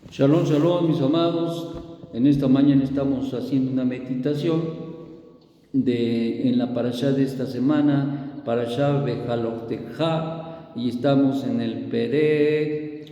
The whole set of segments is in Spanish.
Shalom, shalom, mis amados. En esta mañana estamos haciendo una meditación en la parashá de esta semana, parashá Bejalotejá, y estamos en el Perek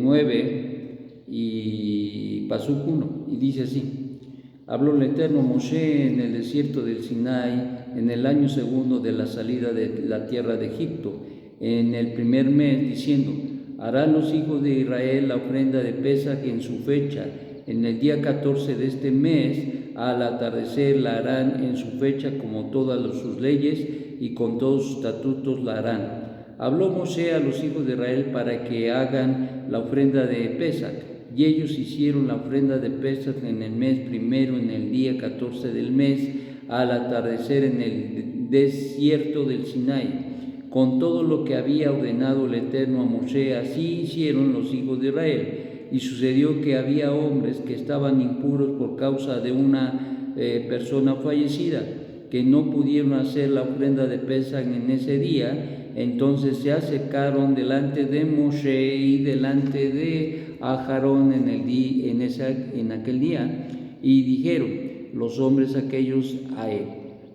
9 y Pasuk 1, y dice así: habló el Eterno Moshe en el desierto del Sinai, en el año segundo de la salida de la tierra de Egipto, en el primer mes, diciendo: harán los hijos de Israel la ofrenda de Pesaj en su fecha, en el día 14 de este mes, al atardecer la harán en su fecha, como todas sus leyes y con todos sus estatutos la harán. Habló Moshe a los hijos de Israel para que hagan la ofrenda de Pesaj, y ellos hicieron la ofrenda de Pesaj en el mes primero, en el día 14 del mes, al atardecer en el desierto del Sinai, con todo lo que había ordenado el Eterno a Moshe. Así hicieron los hijos de Israel. Y sucedió que había hombres que estaban impuros por causa de una persona fallecida, que no pudieron hacer la ofrenda de Pesaj en ese día. Entonces se acercaron delante de Moshe y delante de Aarón en aquel día, y dijeron los hombres aquellos a él: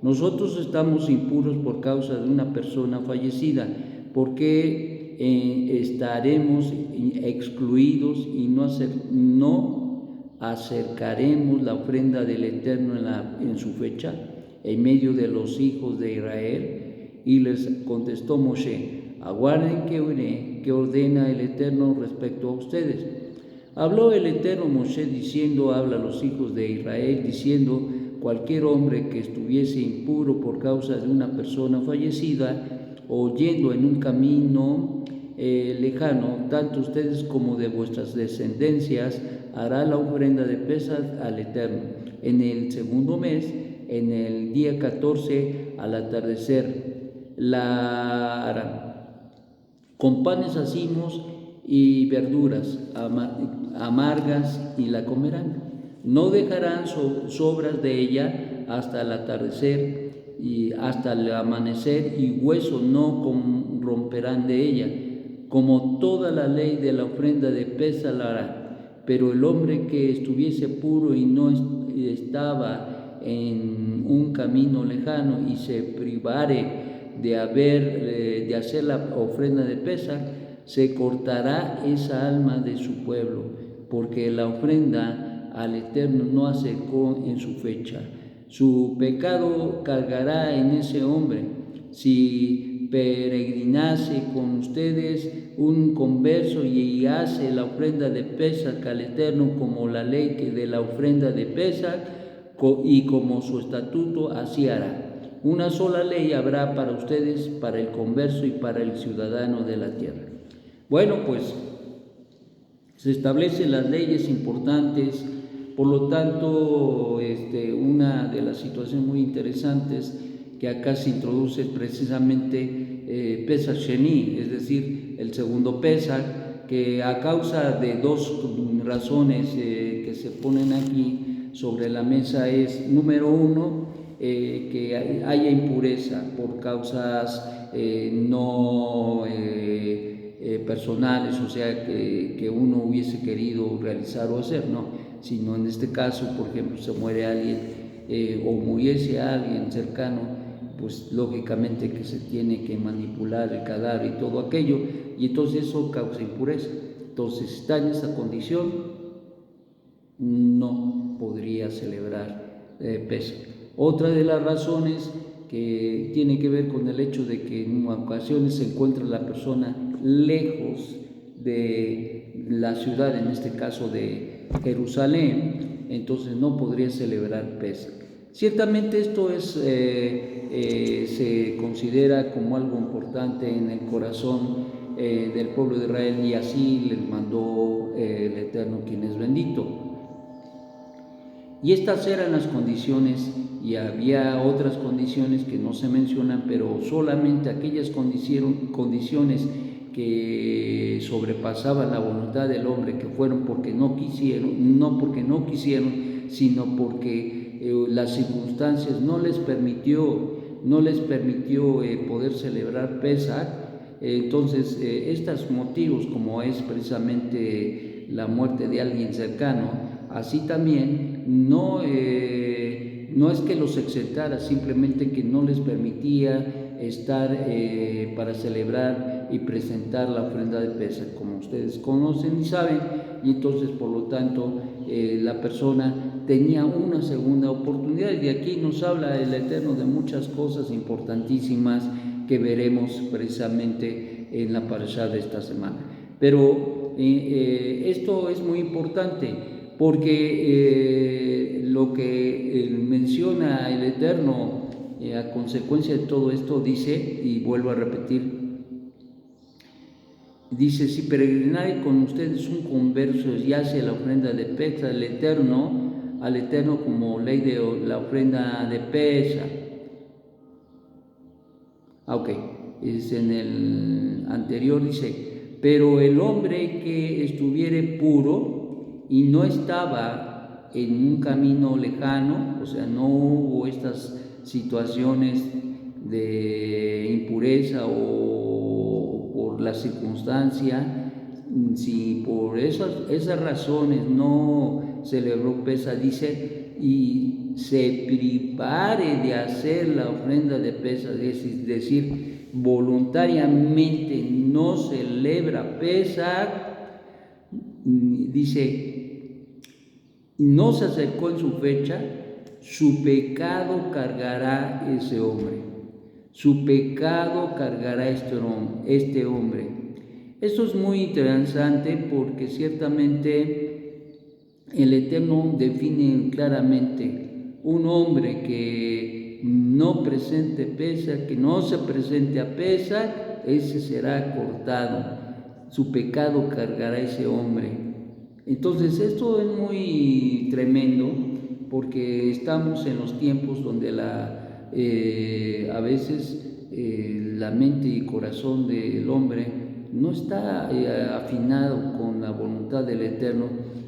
nosotros estamos impuros por causa de una persona fallecida, porque estaremos excluidos y no acercaremos la ofrenda del Eterno en su fecha, en medio de los hijos de Israel. Y les contestó Moshe: aguarden que ordena el Eterno respecto a ustedes. Habló el Eterno Moshe diciendo: habla a los hijos de Israel, diciendo: cualquier hombre que estuviese impuro por causa de una persona fallecida, o yendo en un camino lejano, tanto ustedes como de vuestras descendencias, hará la ofrenda de Pesaj al Eterno en el segundo mes, en el día 14, al atardecer la harán, con panes azimos y verduras amargas, y la comerán. No dejarán sobras de ella hasta el atardecer y hasta el amanecer, y hueso no romperán de ella, como toda la ley de la ofrenda de Pesaj la hará. Pero el hombre que estuviese puro y no estaba en un camino lejano, y se privare de hacer la ofrenda de Pesaj, se cortará esa alma de su pueblo, porque la ofrenda al Eterno no acercó en su fecha. Su pecado cargará en ese hombre. Si peregrinase con ustedes un converso y hace la ofrenda de Pesaj al Eterno, como la ley de la ofrenda de Pesaj y como su estatuto, así hará. Una sola ley habrá para ustedes, para el converso y para el ciudadano de la tierra. Bueno, pues se establecen las leyes importantes. Por lo tanto, una de las situaciones muy interesantes que acá se introduce es precisamente Pesaj Sheni, es decir, el segundo Pesaj, que a causa de dos razones que se ponen aquí sobre la mesa es: número uno, que haya impureza por causas no personales, o sea, que uno hubiese querido realizar o hacer, no, sino en este caso, por ejemplo, se muere alguien o muriese alguien cercano, pues lógicamente que se tiene que manipular el cadáver y todo aquello, y entonces eso causa impureza. Entonces, si está en esa condición, no podría celebrar Pesaj. Otra de las razones que tiene que ver con el hecho de que en ocasiones se encuentra la persona lejos de la ciudad, en este caso de Jerusalén, entonces no podría celebrar Pesaj. Ciertamente esto se considera como algo importante en el corazón del pueblo de Israel, y así les mandó el Eterno, quien es bendito. Y estas eran las condiciones, y había otras condiciones que no se mencionan, pero solamente aquellas condiciones que sobrepasaban la voluntad del hombre, que fueron porque no quisieron, sino porque las circunstancias no les permitió poder celebrar Pesaj. Entonces, estos motivos, como es precisamente la muerte de alguien cercano, así también no es que los exentara, simplemente que no les permitía estar para celebrar y presentar la ofrenda de Pesaj, como ustedes conocen y saben, y entonces por lo tanto la persona tenía una segunda oportunidad. Y de aquí nos habla el Eterno de muchas cosas importantísimas que veremos precisamente en la parashá de esta semana. Pero esto es muy importante porque lo que menciona el Eterno a consecuencia de todo esto dice, y vuelvo a repetir, dice: si peregrinare con ustedes un converso y hace la ofrenda de Pesaj al Eterno como ley de la ofrenda de Pesaj. Ok, es en el anterior dice: pero el hombre que estuviere puro y no estaba en un camino lejano, o sea, no hubo estas situaciones de impureza o por la circunstancia, si por esas razones no celebró Pesaj, dice, y se privare de hacer la ofrenda de Pesaj, es decir, voluntariamente no celebra Pesaj, dice, no se acercó en su fecha, su pecado cargará ese hombre, su pecado cargará este hombre. Esto es muy interesante porque ciertamente el Eterno define claramente un hombre que no presente Pesaj, que no se presente a Pesaj, ese será cortado, su pecado cargará ese hombre. Entonces esto es muy tremendo porque estamos en los tiempos donde a veces la mente y corazón del hombre no está afinado con la voluntad del Eterno,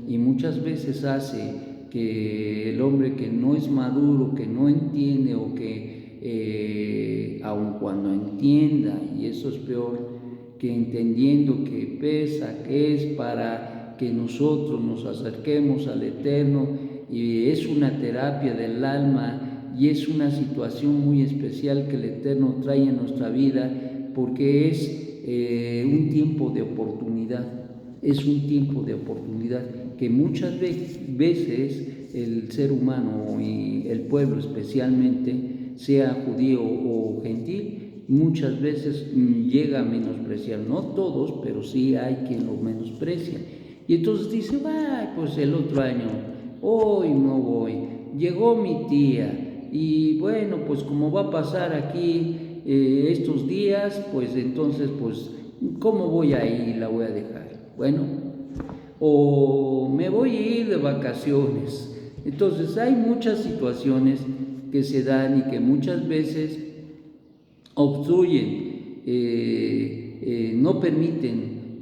y muchas veces hace que el hombre que no es maduro, que no entiende, o que aun cuando entienda, y eso es peor, que entendiendo que Pesaj es para que nosotros nos acerquemos al Eterno, y es una terapia del alma, y es una situación muy especial que el Eterno trae en nuestra vida, porque es un tiempo de oportunidad, es un tiempo de oportunidad que muchas veces el ser humano y el pueblo especialmente, sea judío o gentil, muchas veces llega a menospreciar, no todos, pero sí hay quien lo menosprecia, y entonces dice: pues el otro año, hoy no voy, llegó mi tía, y bueno, pues como va a pasar aquí estos días, pues entonces, pues, ¿cómo voy a ir? La voy a dejar. Bueno, o me voy a ir de vacaciones. Entonces hay muchas situaciones que se dan y que muchas veces obstruyen, no permiten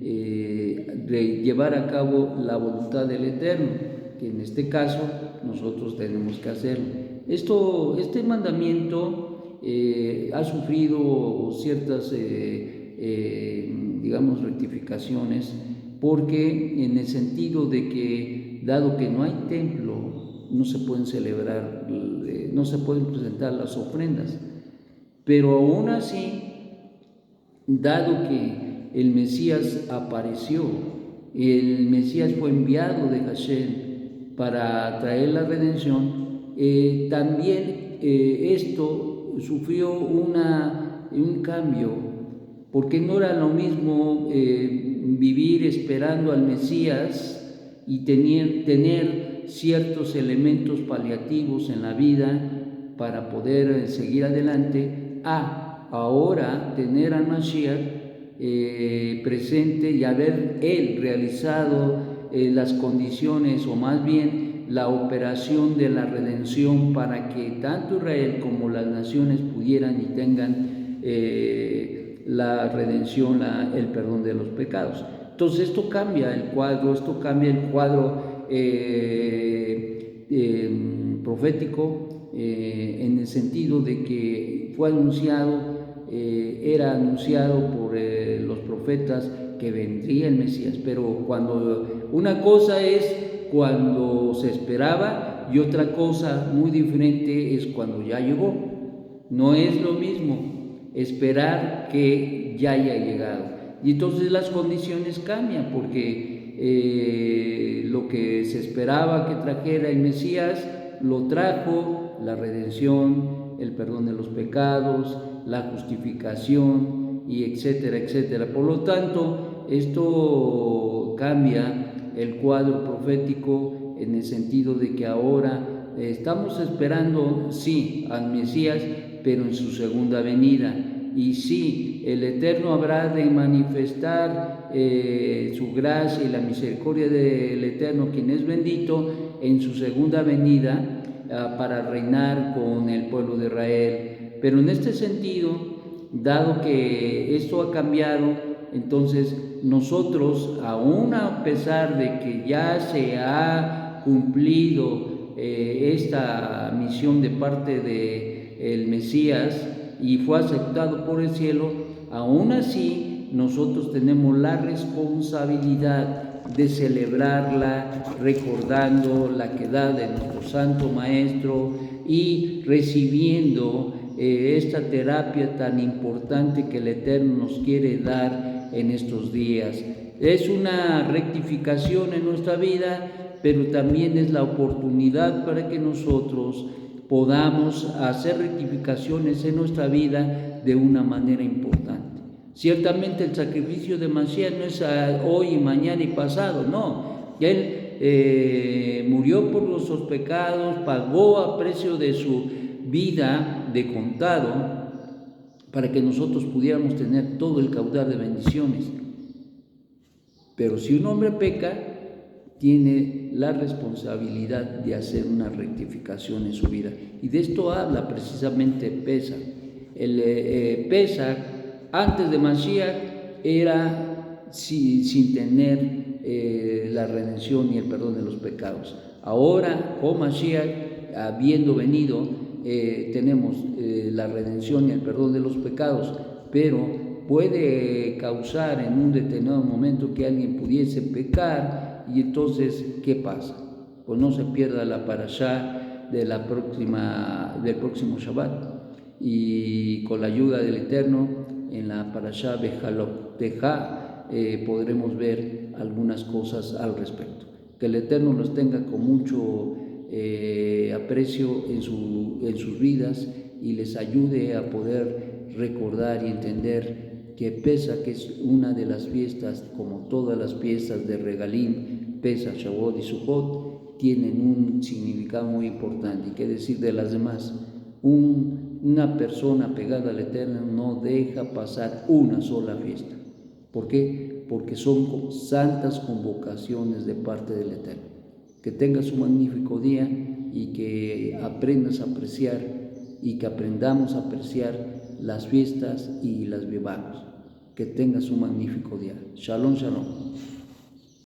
llevar a cabo la voluntad del Eterno, que en este caso nosotros tenemos que hacerlo. Este mandamiento ha sufrido ciertas, digamos, rectificaciones, porque en el sentido de que, dado que no hay templo, no se pueden celebrar, no se pueden presentar las ofrendas, pero aún así, dado que el Mesías apareció, el Mesías fue enviado de Hashem para traer la redención, también esto sufrió un cambio, porque no era lo mismo vivir esperando al Mesías y tener ciertos elementos paliativos en la vida para poder seguir adelante, a ahora tener al Mashiach presente y haber él realizado las condiciones, o más bien la operación de la redención, para que tanto Israel como las naciones pudieran y tengan la redención, el perdón de los pecados. Entonces esto cambia el cuadro, profético, en el sentido de que fue anunciado, era anunciado por los profetas que vendría el Mesías, pero cuando una cosa es cuando se esperaba y otra cosa muy diferente es cuando ya llegó. No es lo mismo esperar que ya haya llegado. Y entonces las condiciones cambian porque lo que se esperaba que trajera el Mesías lo trajo, la redención, el perdón de los pecados, la justificación y etcétera, etcétera. Por lo tanto, esto cambia el cuadro profético en el sentido de que ahora estamos esperando, sí, al Mesías, pero en su segunda venida. Y sí, el Eterno habrá de manifestar su gracia y la misericordia del Eterno, quien es bendito, en su segunda venida para reinar con el pueblo de Israel. Pero en este sentido, dado que esto ha cambiado, entonces nosotros, aún a pesar de que ya se ha cumplido esta misión de parte del Mesías y fue aceptado por el cielo, aún así nosotros tenemos la responsabilidad de celebrarla, recordando la quedada de nuestro Santo Maestro y recibiendo esta terapia tan importante que el Eterno nos quiere dar en estos días. Es una rectificación en nuestra vida, pero también es la oportunidad para que nosotros podamos hacer rectificaciones en nuestra vida de una manera importante. Ciertamente el sacrificio de Mashiach no es hoy, mañana y pasado, no. Él murió por nuestros pecados, pagó a precio de su vida de contado para que nosotros pudiéramos tener todo el caudal de bendiciones. Pero si un hombre peca, tiene la responsabilidad de hacer una rectificación en su vida. Y de esto habla precisamente Pesach. El Pesach, antes de Mashiach, era sin tener la redención y el perdón de los pecados. Ahora, con Mashiach, habiendo venido, tenemos la redención y el perdón de los pecados, pero puede causar en un determinado momento que alguien pudiese pecar. Y entonces, ¿qué pasa? Pues no se pierda la parashá del próximo Shabbat. Y con la ayuda del Eterno, en la parashá Bejalotejá podremos ver algunas cosas al respecto. Que el Eterno los tenga con mucho aprecio en sus vidas y les ayude a poder recordar y entender que Pesach, que es una de las fiestas, como todas las fiestas de Regalim, Pesach, Shavuot y Sukkot, tienen un significado muy importante. ¿Y qué decir de las demás? Una persona pegada al Eterno no deja pasar una sola fiesta. ¿Por qué? Porque son santas convocaciones de parte del Eterno. Que tengas un magnífico día y que aprendas a apreciar y que aprendamos a apreciar las fiestas y las vivamos. Que tengas un magnífico día. Shalom, shalom.